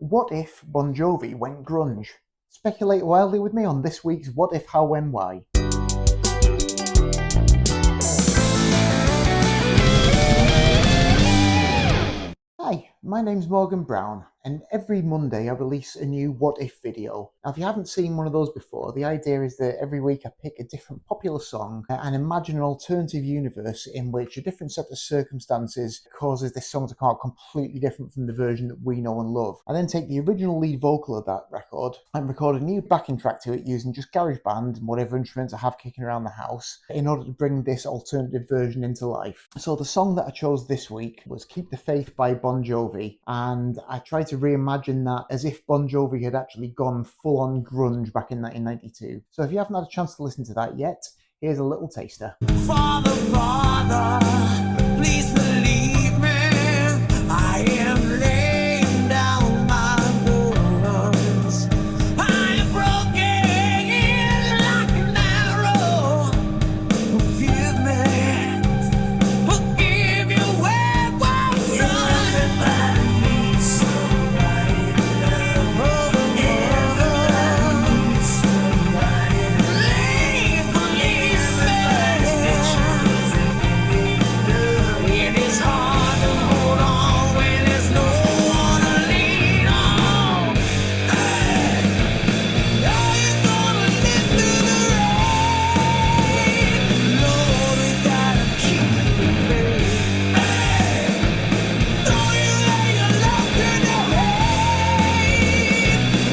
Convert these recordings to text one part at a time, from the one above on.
What if Bon Jovi went grunge? Speculate wildly with me on this week's What If, How, When, Why. Hi, my name's Morgan Brown, and every Monday I release a new What If video. Now, if you haven't seen one of those before, the idea is that every week I pick a different popular song and imagine an alternative universe in which a different set of circumstances causes this song to come out completely different from the version that we know and love. I then take the original lead vocal of that record and record a new backing track to it using just GarageBand and whatever instruments I have kicking around the house in order to bring this alternative version into life. So the song that I chose this week was Keep the Faith by Bon Jovi, and I tried to reimagine that as if Bon Jovi had actually gone full-on grunge back in 1992. So if you haven't had a chance to listen to that yet, here's a little taster. Father, Father, please believe me, I am laying down my burdens. I am broken like an arrow. Forgive me, forgive you where was everybody needs somebody to love. Everybody needs somebody to please believe me. It is hard to hold on when there's no one to lean on. Are you gonna live through the rain? Lord, we gotta keep the faith. Don't you lay your love to the hate.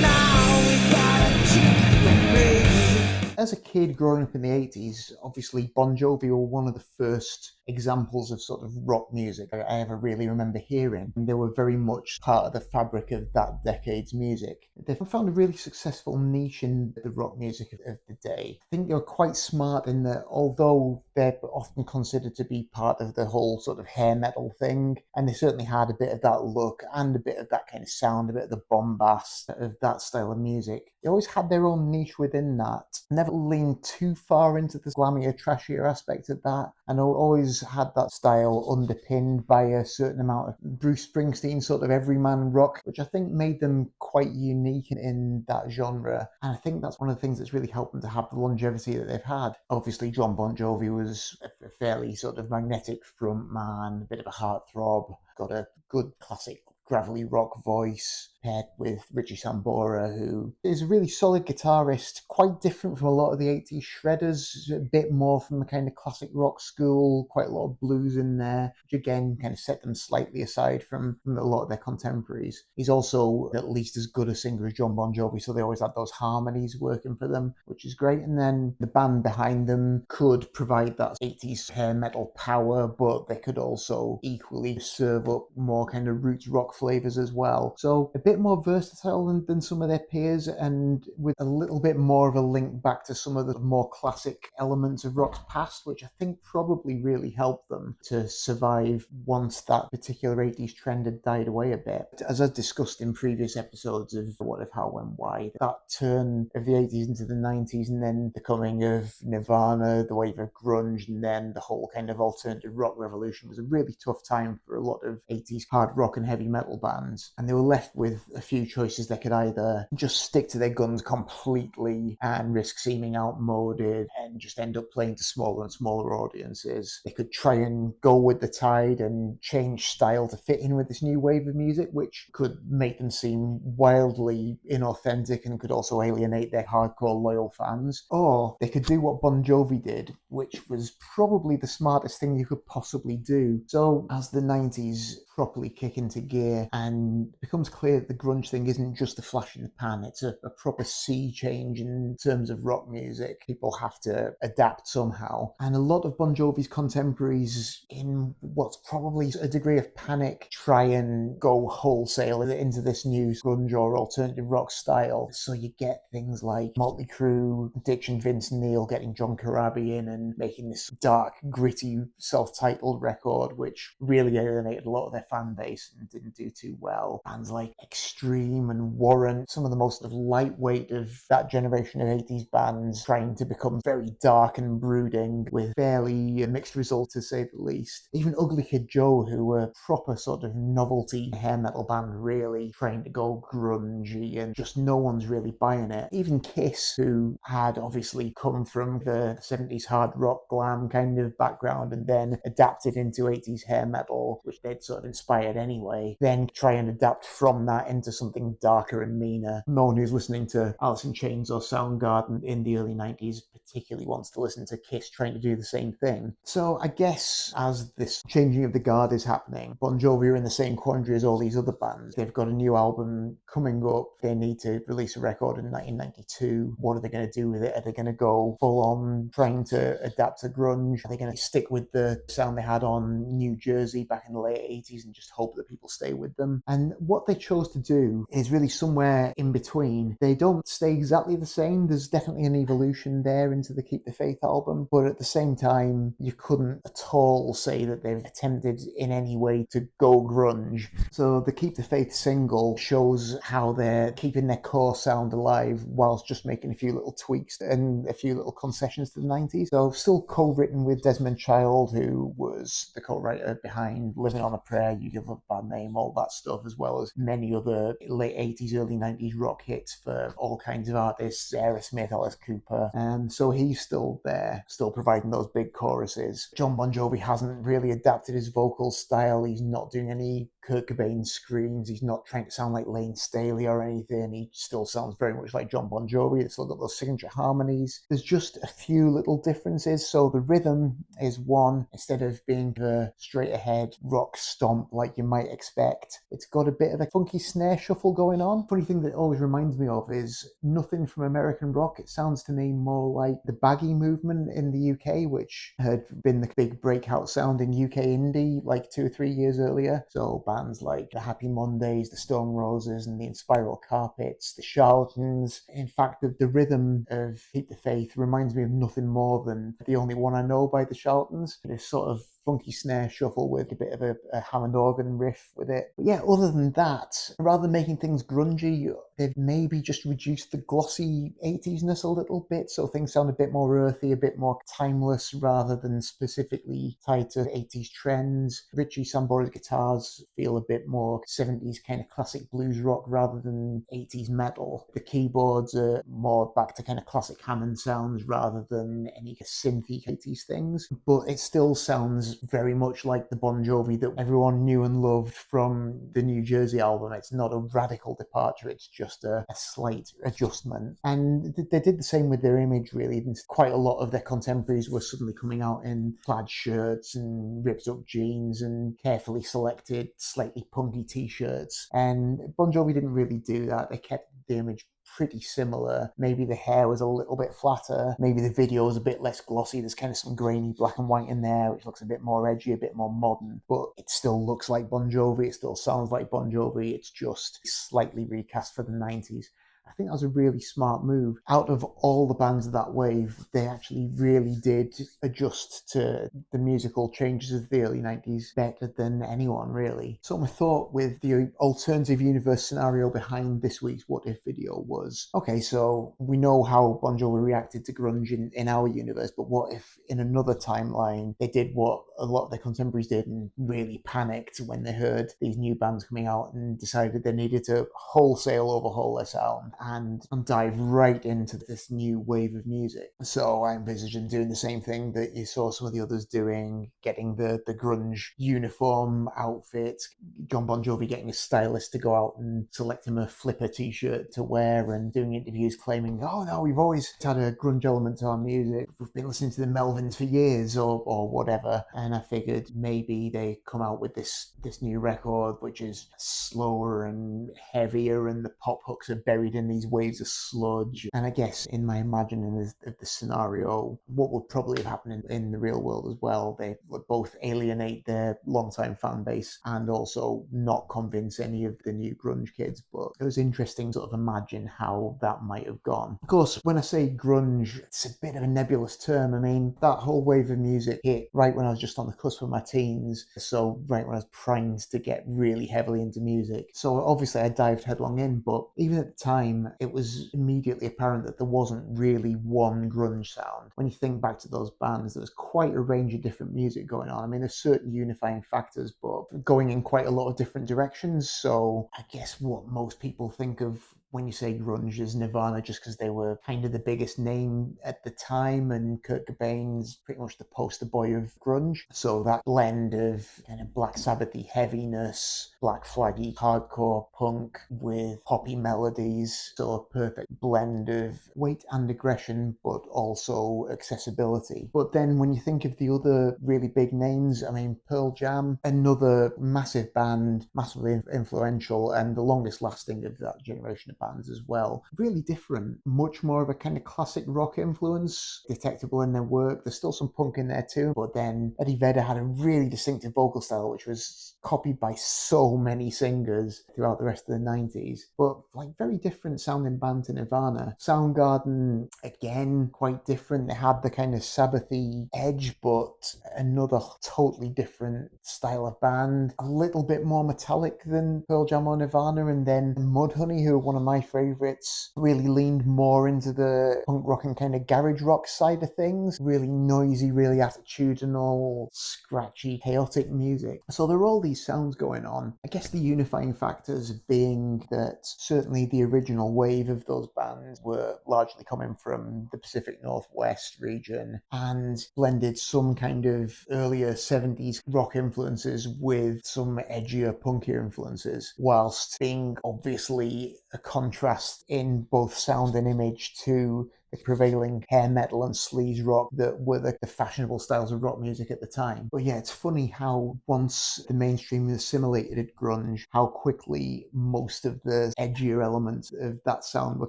Now we gotta keep the faith. As a kid growing up in the 80s, obviously Bon Jovi were one of the first examples of sort of rock music I ever really remember hearing. And they were very much part of the fabric of that decade's music. They found a really successful niche in the rock music of the day. I think they were quite smart in that although they're often considered to be part of the whole sort of hair metal thing, and they certainly had a bit of that look and a bit of that kind of sound, a bit of the bombast of that style of music. They always had their own niche within that. Never leaned too far into the glammier, trashier aspect of that, and always had that style underpinned by a certain amount of Bruce Springsteen sort of everyman rock, which I think made them quite unique in that genre. And I think that's one of the things that's really helped them to have the longevity that they've had. Obviously, John Bon Jovi was a fairly sort of magnetic front man, a bit of a heartthrob, got a good classic gravelly rock voice, paired with Richie Sambora, who is a really solid guitarist, quite different from a lot of the 80s shredders, a bit more from the kind of classic rock school, quite a lot of blues in there, which again kind of set them slightly aside from a lot of their contemporaries. He's also at least as good a singer as John Bon Jovi, so they always had those harmonies working for them, which is great. And then the band behind them could provide that 80s hair metal power, but they could also equally serve up more kind of roots rock flavors as well. So a bit more versatile than some of their peers, and with a little bit more of a link back to some of the more classic elements of rock's past, which I think probably really helped them to survive once that particular 80s trend had died away a bit. As I've discussed in previous episodes of What If, How, When, Why, that turn of the 80s into the 90s, and then the coming of Nirvana, the wave of grunge, and then the whole kind of alternative rock revolution was a really tough time for a lot of 80s hard rock and heavy metal bands, and they were left with a few choices. They could either just stick to their guns completely and risk seeming outmoded and just end up playing to smaller and smaller audiences. They could try and go with the tide and change style to fit in with this new wave of music, which could make them seem wildly inauthentic and could also alienate their hardcore loyal fans. Or they could do what Bon Jovi did, which was probably the smartest thing you could possibly do. So as the 90s properly kick into gear and it becomes clear that the grunge thing isn't just a flash in the pan, it's a proper sea change in terms of rock music. People have to adapt somehow, and a lot of Bon Jovi's contemporaries, in what's probably a degree of panic, try and go wholesale into this new grunge or alternative rock style. So you get things like Motley Crue, Addiction, Vince Neil getting John Corabi in and making this dark, gritty, self-titled record, which really alienated a lot of their fan base and didn't do too well. Bands like Extreme and Warrant, some of the most sort of lightweight of that generation of 80s bands, trying to become very dark and brooding with fairly mixed results, to say the least. Even Ugly Kid Joe, who were proper sort of novelty hair metal band, really trying to go grungy, and just no one's really buying it. Even Kiss, who had obviously come from the 70s hard rock glam kind of background and then adapted into 80s hair metal, which they'd sort of inspired anyway, then try and adapt from that into something darker and meaner. No one who's listening to Alice in Chains or Soundgarden in the early 90s particularly wants to listen to Kiss trying to do the same thing. So I guess as this changing of the guard is happening, Bon Jovi are in the same quandary as all these other bands. They've got a new album coming up. They need to release a record in 1992. What are they going to do with it? Are they going to go full on trying to adapt to grunge? Are they going to stick with the sound they had on New Jersey back in the late 80s and just hope that people stay with them? And what they chose to do is really somewhere in between. They don't stay exactly the same. There's definitely an evolution there into the Keep the Faith album, but at the same time, you couldn't at all say that they've attempted in any way to go grunge. So the Keep the Faith single shows how they're keeping their core sound alive whilst just making a few little tweaks and a few little concessions to the 90s. So still co-written with Desmond Child, who was the co-writer behind Living on a Prayer, You Give Love a Bad Name, all that stuff, as well as many other late 80s, early 90s rock hits for all kinds of artists, Aerosmith, Alice Cooper. So he's still there, still providing those big choruses. John Bon Jovi hasn't really adapted his vocal style. He's not doing any Kurt Cobain screams. He's not trying to sound like Lane Staley or anything. He still sounds very much like John Bon Jovi. It's still got those signature harmonies. There's just a few little differences. So the rhythm is one. Instead of being the straight ahead rock stomp like you might expect, it's got a bit of a funky snare shuffle going on. Funny thing that it always reminds me of is nothing from American rock. It sounds to me more like the baggy movement in the UK, which had been the big breakout sound in UK indie like 2 or 3 years earlier. So bands like the Happy Mondays, the Stone Roses, and the Inspiral Carpets, the Charlatans. In fact, the rhythm of Keep the Faith reminds me of nothing more than The Only One I Know by the Charlatans. This sort of funky snare shuffle with a bit of a Hammond organ riff with it. But yeah, other than that, rather than making things grungy, they've maybe just reduced the glossy 80s-ness a little bit, so things sound a bit more earthy, a bit more timeless, rather than specifically tied to 80s trends. Richie Sambora's guitars feel a bit more 70s kind of classic blues rock rather than 80s metal. The keyboards are more back to kind of classic Hammond sounds rather than any synthy 80s things, but it still sounds very much like the Bon Jovi that everyone knew and loved from the New Jersey album. It's not a radical departure, it's just a slight adjustment. And they did the same with their image, really. Quite a lot of their contemporaries were suddenly coming out in plaid shirts and ripped up jeans and carefully selected, slightly punky t-shirts. And Bon Jovi didn't really do that. They kept the image pretty similar. Maybe the hair was a little bit flatter. Maybe the video was a bit less glossy. There's kind of some grainy black and white in there, which looks a bit more edgy, a bit more modern. But it still looks like Bon Jovi. It still sounds like Bon Jovi. It's just slightly recast for the 90s. I think that was a really smart move. Out of all the bands of that wave, they actually really did adjust to the musical changes of the early 90s better than anyone, really. So my thought with the alternative universe scenario behind this week's What If video was, okay, so we know how Bon Jovi reacted to grunge in our universe, but what if in another timeline they did what a lot of their contemporaries did and really panicked when they heard these new bands coming out and decided they needed to wholesale overhaul their sound and dive right into this new wave of music. So I envisage them doing the same thing that you saw some of the others doing, getting the grunge uniform outfit, John Bon Jovi getting a stylist to go out and select him a Flipper t-shirt to wear, and doing interviews claiming, oh no, we've always had a grunge element to our music. We've been listening to the Melvins for years or whatever. And I figured maybe they come out with this new record, which is slower and heavier, and the pop hooks are buried in in these waves of sludge. And I guess in my imagining of the scenario, what would probably have happened in the real world as well, they would both alienate their longtime fan base and also not convince any of the new grunge kids. But it was interesting to sort of imagine how that might have gone. Of course, when I say grunge, it's a bit of a nebulous term. I mean, that whole wave of music hit right when I was just on the cusp of my teens, so right when I was primed to get really heavily into music. So obviously I dived headlong in, but even at the time, it was immediately apparent that there wasn't really one grunge sound. When you think back to those bands, there was quite a range of different music going on. I mean, there's certain unifying factors, but going in quite a lot of different directions. So I guess what most people think of when you say grunge is Nirvana, just because they were kind of the biggest name at the time, and Kurt Cobain's pretty much the poster boy of grunge. So that blend of kind of Black Sabbathy heaviness, Black Flaggy hardcore punk with poppy melodies, so a perfect blend of weight and aggression, but also accessibility. But then when you think of the other really big names, I mean, Pearl Jam, another massive band, massively influential, and the longest lasting of that generation of bands as well. Really different, much more of a kind of classic rock influence, detectable in their work. There's still some punk in there too, but then Eddie Vedder had a really distinctive vocal style, which was copied by so many singers throughout the rest of the 90s. But like very different sounding band to Nirvana. Soundgarden, again, quite different. They had the kind of Sabbathy edge, but another totally different style of band. A little bit more metallic than Pearl Jam or Nirvana. And then Mudhoney, who are one of my favourites, really leaned more into the punk rock and kind of garage rock side of things. Really noisy, really attitudinal, scratchy, chaotic music. So there are all these sounds going on. I guess the unifying factors being that certainly the original wave of those bands were largely coming from the Pacific Northwest region and blended some kind of earlier 70s rock influences with some edgier, punkier influences, whilst being obviously a contrast in both sound and image to the prevailing hair metal and sleaze rock that were the fashionable styles of rock music at the time. But yeah, it's funny how once the mainstream assimilated grunge, how quickly most of the edgier elements of that sound were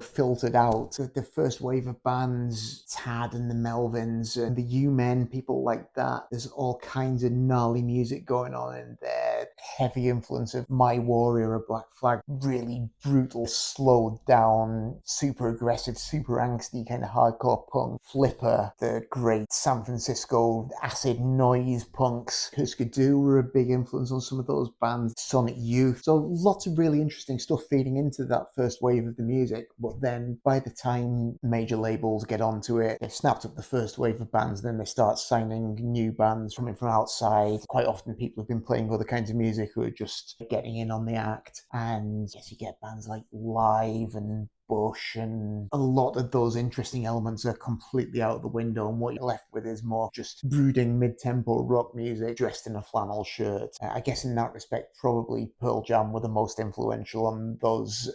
filtered out. So the first wave of bands, Tad and the Melvins and the U-Men, people like that, there's all kinds of gnarly music going on in there. Heavy influence of My Warrior or Black Flag, really brutal, slowed down, super aggressive, super angsty kind of hardcore punk. Flipper, the great San Francisco acid noise punks. Husker Du were a big influence on some of those bands. Sonic Youth. So lots of really interesting stuff feeding into that first wave of the music. But then by the time major labels get onto it, they've snapped up the first wave of bands, then they start signing new bands coming from outside. Quite often people have been playing other kinds of music who are just getting in on the act. And yes, you get bands like Live and Bush, and a lot of those interesting elements are completely out of the window, and what you're left with is more just brooding mid-tempo rock music dressed in a flannel shirt. I guess in that respect, probably Pearl Jam were the most influential on those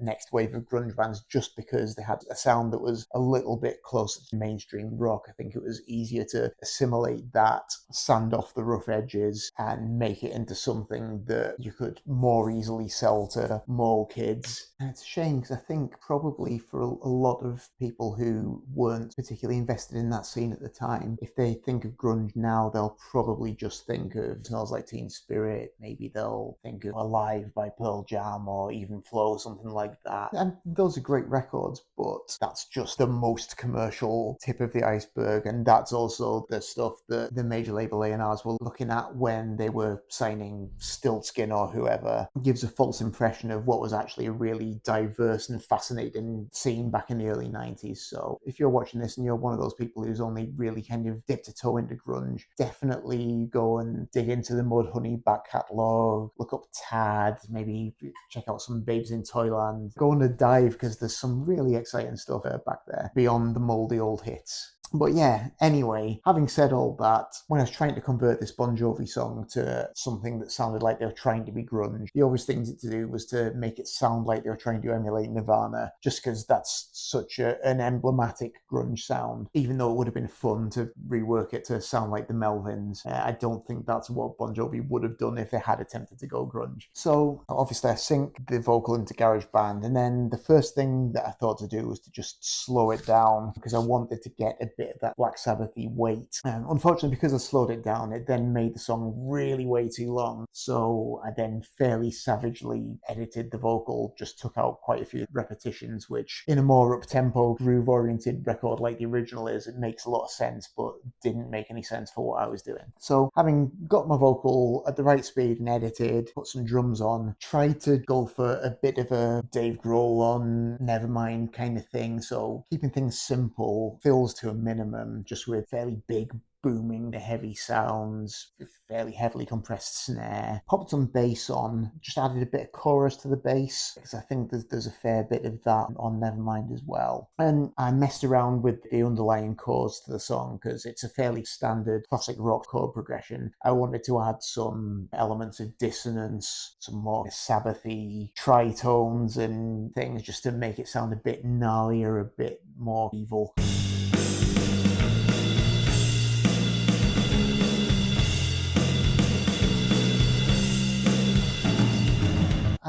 next wave of grunge bands, just because they had a sound that was a little bit closer to mainstream rock. I think it was easier to assimilate that, sand off the rough edges, and make it into something that you could more easily sell to more kids. And it's a shame, because I think probably for a lot of people who weren't particularly invested in that scene at the time, if they think of grunge now, they'll probably just think of Smells Like Teen Spirit. Maybe they'll think of Alive by Pearl Jam, or even Flow, something like that. And those are great records, but that's just the most commercial tip of the iceberg, and that's also the stuff that the major label A&Rs were looking at when they were signing Stiltskin or whoever. It gives a false impression of what was actually a really diverse and fascinating scene back in the early 90s. So if you're watching this and you're one of those people who's only really kind of dipped a toe into grunge, definitely go and dig into the Mudhoney back catalogue, look up Tad, maybe check out some Babes in Toyland. Go on a dive, because there's some really exciting stuff back there beyond the mouldy old hits. But yeah, anyway, having said all that, when I was trying to convert this Bon Jovi song to something that sounded like they were trying to be grunge, the obvious thing to do was to make it sound like they were trying to emulate Nirvana, just because that's such an emblematic grunge sound. Even though it would have been fun to rework it to sound like the Melvins, I don't think that's what Bon Jovi would have done if they had attempted to go grunge. So obviously I sync the vocal into GarageBand, and then the first thing that I thought to do was to just slow it down because I wanted to get a bit of that Black Sabbath-y weight. Unfortunately, because I slowed it down, it then made the song really way too long. So I then fairly savagely edited the vocal, just took out quite a few repetitions, which in a more up-tempo, groove-oriented record like the original is, it makes a lot of sense, but didn't make any sense for what I was doing. So having got my vocal at the right speed and edited, put some drums on, tried to go for a bit of a Dave Grohl on Nevermind kind of thing. So keeping things simple, fills to a minimum, just with fairly big booming, heavy sounds, fairly heavily compressed snare. Popped some bass on, just added a bit of chorus to the bass, because I think there's a fair bit of that on Nevermind as well. And I messed around with the underlying chords to the song, because it's a fairly standard classic rock chord progression. I wanted to add some elements of dissonance, some more Sabbath-y tritones and things, just to make it sound a bit gnarlier, a bit more evil.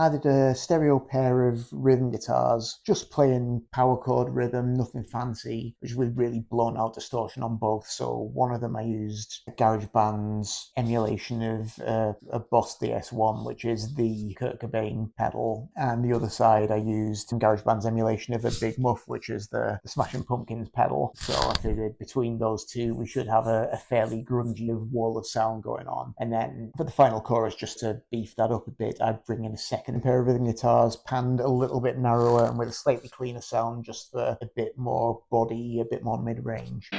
Added a stereo pair of rhythm guitars, just playing power chord rhythm, nothing fancy, which with really blown out distortion on both. So one of them I used GarageBand's emulation of a Boss DS1, which is the Kurt Cobain pedal, and the other side I used GarageBand's emulation of a Big Muff, which is the Smashing Pumpkins pedal. So I figured between those two we should have a fairly grungy wall of sound going on. And then for the final chorus, just to beef that up a bit, I'd bring in a second pair of rhythm guitars, panned a little bit narrower and with a slightly cleaner sound, just for a bit more body, a bit more mid-range.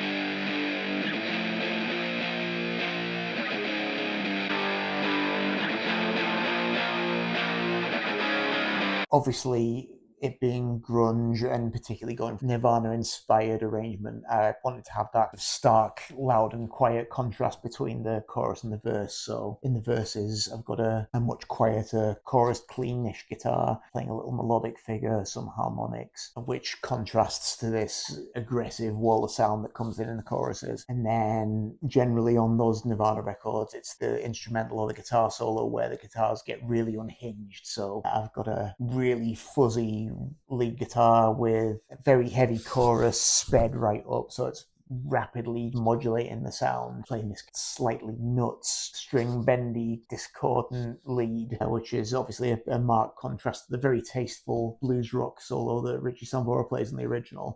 Obviously, it being grunge and particularly going for Nirvana-inspired arrangement, I wanted to have that stark, loud and quiet contrast between the chorus and the verse. So in the verses, I've got a much quieter chorus, cleanish guitar, playing a little melodic figure, some harmonics, which contrasts to this aggressive wall of sound that comes in the choruses. And then generally on those Nirvana records, it's the instrumental or the guitar solo where the guitars get really unhinged. So I've got a really fuzzy lead guitar with a very heavy chorus sped right up, so it's rapidly modulating the sound, playing this slightly nuts, string bendy, discordant lead, which is obviously a marked contrast to the very tasteful blues rock solo that Richie Sambora plays in the original.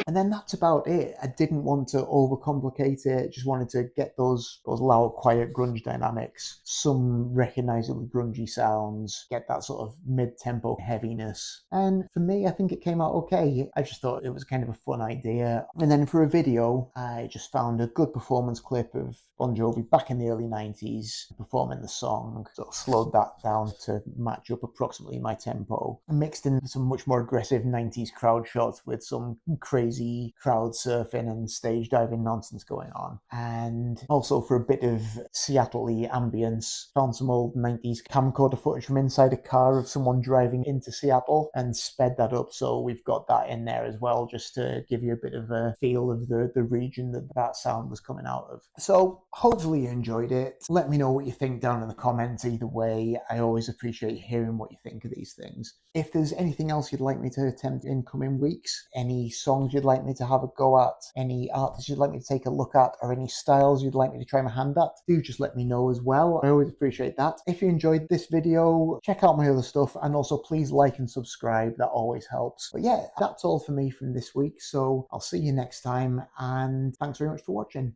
And then that's about it. I didn't want to overcomplicate it, just wanted to get those loud, quiet grunge dynamics, some recognizably grungy sounds, get that sort of mid-tempo heaviness. And for me, I think it came out okay. I just thought it was kind of a fun idea. And then for a video, I just found a good performance clip of Bon Jovi back in the early 90s performing the song, sort of slowed that down to match up approximately my tempo, and mixed in some much more aggressive 90s crowd shots with some crazy crowd surfing and stage diving nonsense going on. And also for a bit of Seattle-y ambience, found some old 90s camcorder footage from inside a car of someone driving into Seattle and sped that up, so we've got that in there as well, just to give you a bit of a feel of the region that sound was coming out of. So hopefully you enjoyed it. Let me know what you think down in the comments either way. I always appreciate hearing what you think of these things. If there's anything else you'd like me to attempt in coming weeks, any songs you'd like me to have a go at, any artists you'd like me to take a look at, or any styles you'd like me to try my hand at, do just let me know as well. I always appreciate that. If you enjoyed this video, check out my other stuff, and also please like and subscribe. That always helps. But yeah, that's all for me from this week, so I'll see you next time, and thanks very much for watching.